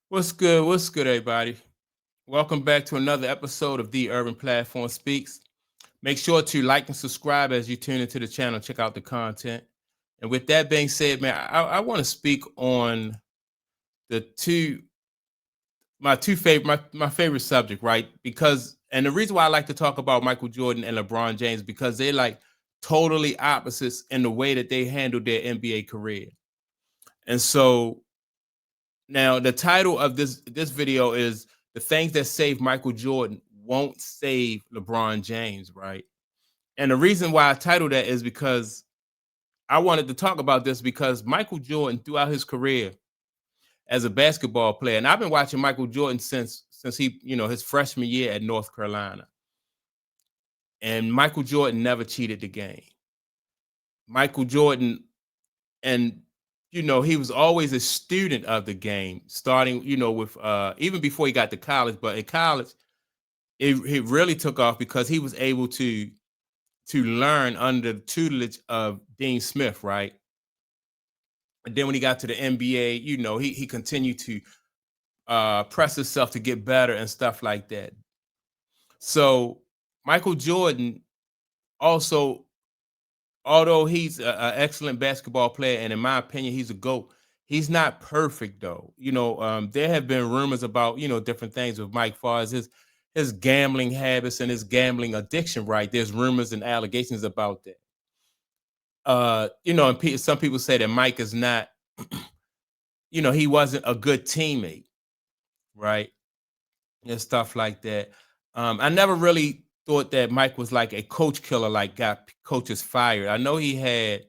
What's good? What's good, everybody? Welcome back to another episode of The Urban Platform Speaks. Make sure to like and subscribe as you tune into the channel. Check out the content. And with that being said, man, I want to speak on the two favorite my favorite subject, right? Because and the reason why I like to talk about Michael Jordan and LeBron James because they're like totally opposites in the way that they handled their NBA career. And so now, the title of this video is "The Things That Saved Michael Jordan Won't Save LeBron James," right? And the reason why I titled that is because I wanted to talk about this because Michael Jordan, throughout his career as a basketball player, and I've been watching Michael Jordan since he, his freshman year at North Carolina, and Michael Jordan never cheated the game. Michael Jordan, and he was always a student of the game, starting, with even before he got to college. But at college, it really took off because he was able to learn under the tutelage of Dean Smith, right? And then when he got to the NBA, he continued to press himself to get better and stuff like that. So Michael Jordan also, although he's an excellent basketball player, and in my opinion, he's a GOAT, he's not perfect though. There have been rumors about, different things with Mike far as his gambling habits and his gambling addiction, right? There's rumors and allegations about that. And some people say that Mike is not, he wasn't a good teammate, right? And stuff like that. I never really thought that Mike was like a coach killer, like got coaches fired. I know he had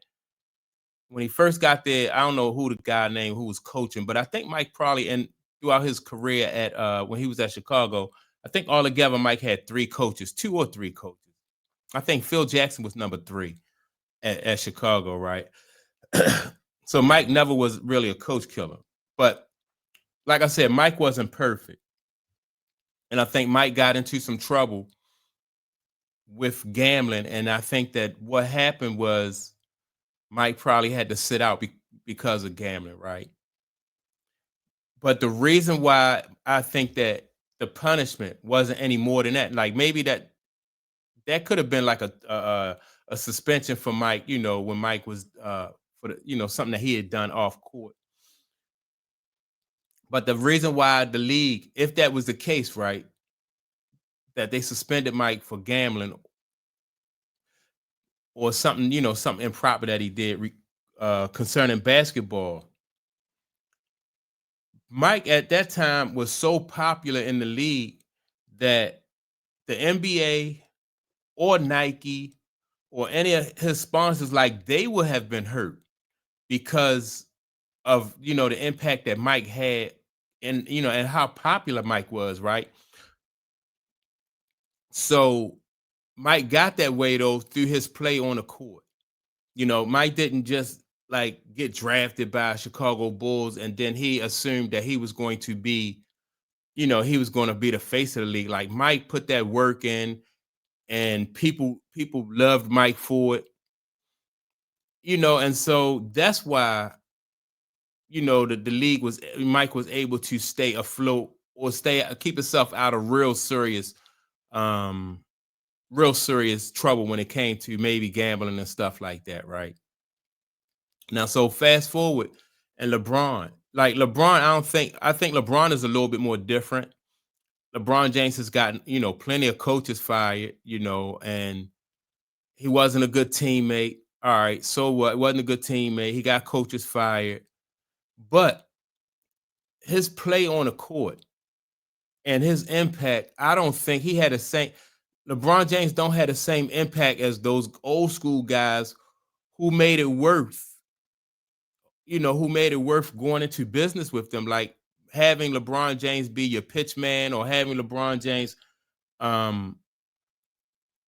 when he first got there. I don't know who the guy named who was coaching, but I think Mike probably throughout his career at when he was at Chicago, I think altogether Mike had two or three coaches. I think Phil Jackson was number 3 at Chicago, right? So Mike never was really a coach killer. But like I said, Mike wasn't perfect. And I think Mike got into some trouble with gambling. And I think that what happened was Mike probably had to sit out because of gambling, right? But the reason why I think that the punishment wasn't any more than that, like maybe that could have been like a suspension for Mike, when Mike was for the, something that he had done off court. But the reason why the league, if that was the case, right, that they suspended Mike for gambling or something, something improper that he did concerning basketball. Mike at that time was so popular in the league that the NBA or Nike or any of his sponsors, like they would have been hurt because of the impact that Mike had and how popular Mike was, right? So Mike got that way though through his play on the court. Mike didn't just like get drafted by Chicago Bulls and then he assumed that he was going to be, he was going to be the face of the league. Like Mike put that work in and people loved Mike for it. And so that's why, the league was Mike was able to stay afloat or keep itself out of um real serious trouble when it came to maybe gambling and stuff like that, right? Now, so fast forward, and I think LeBron is a little bit more different. LeBron James has gotten, plenty of coaches fired, and he wasn't a good teammate. All right, so what? Wasn't a good teammate. He got coaches fired, but his play on the court and his impact, I don't think he had the same. LeBron James don't have the same impact as those old school guys who made it worth, who made it worth going into business with them, like having LeBron James be your pitch man or having LeBron James, um,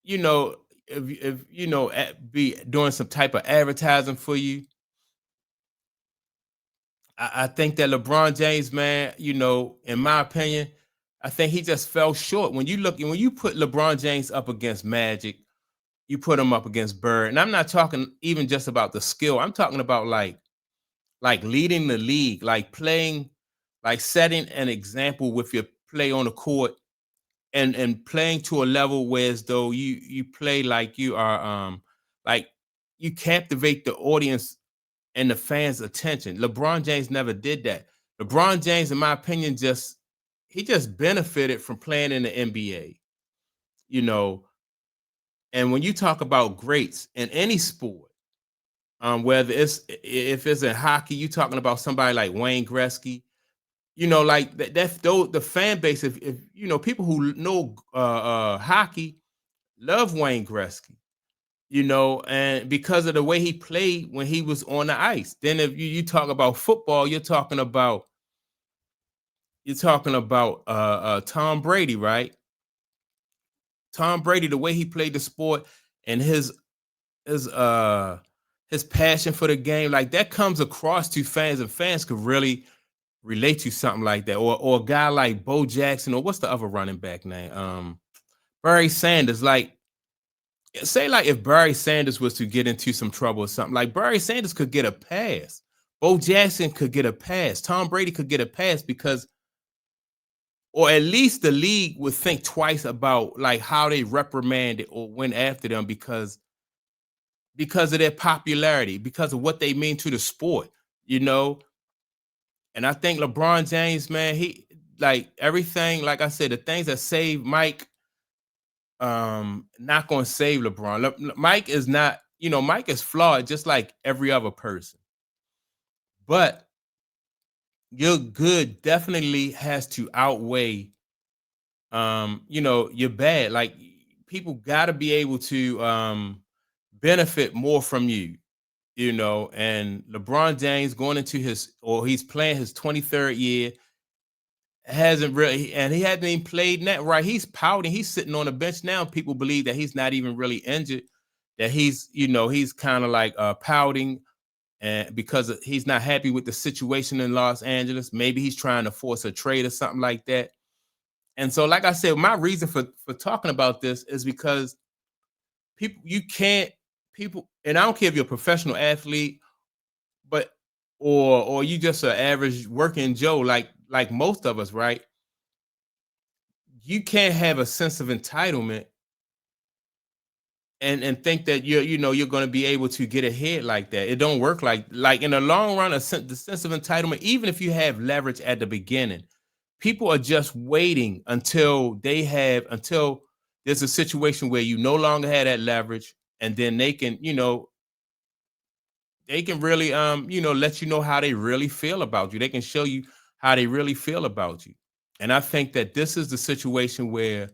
you know, if be doing some type of advertising for you. I think that LeBron James, man, in my opinion, I think he just fell short. When you put LeBron James up against Magic, you put him up against Bird, and I'm not talking even just about the skill. I'm talking about like leading the league, like playing like setting an example with your play on the court and playing to a level where as though you play like you are like you captivate the audience and the fans' attention. LeBron James never did that. LeBron James, in my opinion, just benefited from playing in the NBA, you know. And when you talk about greats in any sport, whether it's if it's in hockey, you talking about somebody like Wayne Gretzky, like that's though the fan base. If people who know hockey love Wayne Gretzky, and because of the way he played when he was on the ice. Then if you talk about football, you're talking about Tom Brady, right? Tom Brady, the way he played the sport and his uh his passion for the game, like that comes across to fans, and fans could really relate to something like that. Or a guy like Bo Jackson, or what's the other running back name? Barry Sanders. Like, say like if Barry Sanders was to get into some trouble or something, like Barry Sanders could get a pass. Bo Jackson could get a pass. Tom Brady could get a pass because, or at least the league would think twice about like how they reprimanded or went after them because of their popularity, because of what they mean to the sport, you know. And I think LeBron James, man, he like everything, like I said, the things that saved Mike, not gonna save LeBron. Mike is not, Mike is flawed just like every other person. But your good definitely has to outweigh your bad. Like, people gotta be able to benefit more from you, and LeBron James going into he's playing his 23rd year, hasn't really, and he hasn't even played net right. He's pouting, he's sitting on the bench now. People believe that he's not even really injured, that he's kind of like pouting, and because he's not happy with the situation in Los Angeles. Maybe he's trying to force a trade or something like that. And so, like I said, my reason for talking about this is because people you can't people and I don't care if you're a professional athlete, but or you just an average working Joe, like most of us, right? You can't have a sense of entitlement and think that you're going to be able to get ahead like that. It don't work like in the long run. The sense of entitlement, even if you have leverage at the beginning, people are just waiting until there's a situation where you no longer have that leverage, and then they can really let you know how they really feel about you. They can show you how they really feel about you. And I think that this is the situation where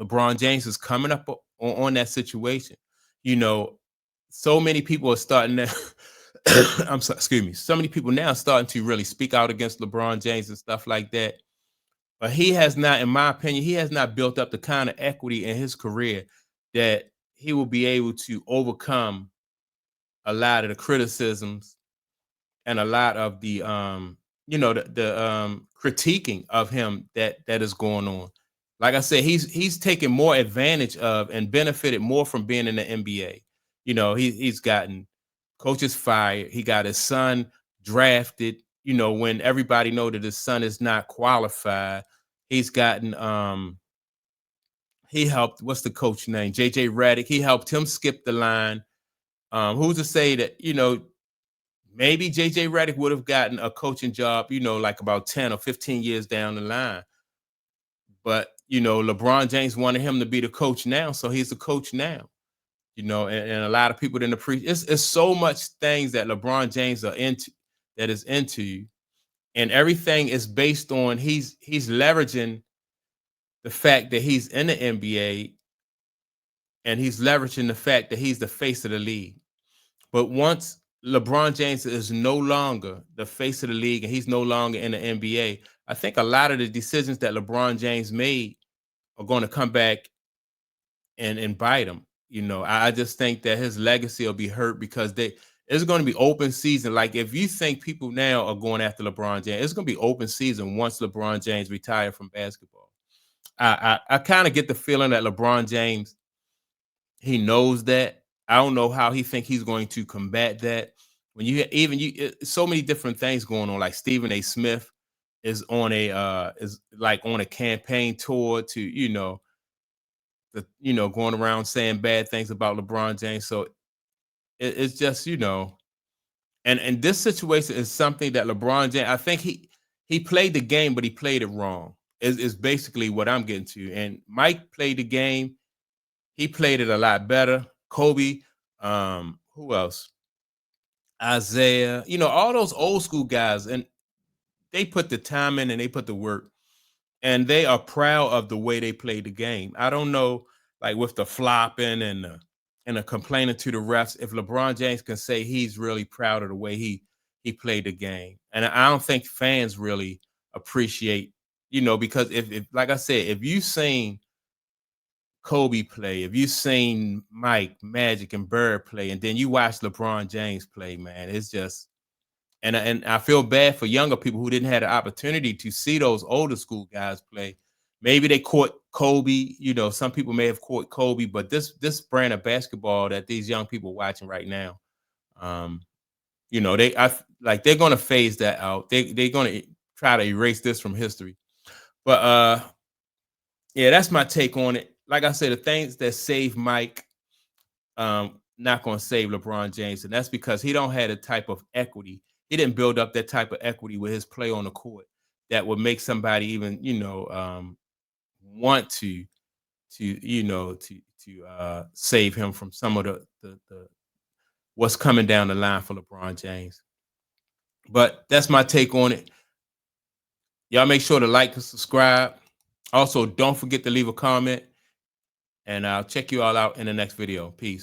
LeBron James is coming up on that situation. You know, so many people are starting to I'm sorry, excuse me. So many people now are starting to really speak out against LeBron James and stuff like that. But he has not, in my opinion, he has not built up the kind of equity in his career that he will be able to overcome a lot of the criticisms and a lot of the the critiquing of him that is going on. Like I said, he's taken more advantage of and benefited more from being in the NBA. He's gotten coaches fired. He got his son drafted, when everybody know that his son is not qualified. He's gotten he helped, what's the coach name? JJ Redick. He helped him skip the line. Who's to say that, maybe JJ Redick would have gotten a coaching job, like about 10 or 15 years down the line. But, LeBron James wanted him to be the coach now. So he's the coach now, and a lot of people didn't appreciate it's so much things that LeBron James is into. And everything is based on he's leveraging the fact that he's in the NBA, and he's leveraging the fact that he's the face of the league. But once LeBron James is no longer the face of the league and he's no longer in the NBA, I think a lot of the decisions that LeBron James made are going to come back and bite him. I just think that his legacy will be hurt because it's going to be open season. Like, if you think people now are going after LeBron James, it's going to be open season once LeBron James retired from basketball. I kind of get the feeling that LeBron James, he knows that. I don't know how he think he's going to combat that, When you even so many different things going on, like Stephen A. Smith is like on a campaign tour to, going around saying bad things about LeBron James. So it's just, and this situation is something that LeBron James, I think he played the game, but he played it wrong. Is basically what I'm getting to. And Mike played the game. He played it a lot better. Kobe, who else? Isaiah, all those old school guys, and they put the time in and they put the work, and they are proud of the way they played the game. I don't know, like with the flopping and the complaining to the refs, if LeBron James can say he's really proud of the way he played the game. And I don't think fans really appreciate, because if like I said, if you seen Kobe play, if you seen Mike, Magic, and Bird play, and then you watch LeBron James play, man, it's just, and I feel bad for younger people who didn't have the opportunity to see those older school guys play. Maybe they caught Kobe, some people may have caught Kobe, but this brand of basketball that these young people watching right now, um, they're gonna phase that out. They're gonna try to erase this from history. But yeah, that's my take on it. Like I said, the things that save Mike, not going to save LeBron James, and that's because he don't have the type of equity. He didn't build up that type of equity with his play on the court that would make somebody even, want to save him from some of the what's coming down the line for LeBron James. But that's my take on it. Y'all make sure to like and subscribe. Also, don't forget to leave a comment, and I'll check you all out in the next video. Peace.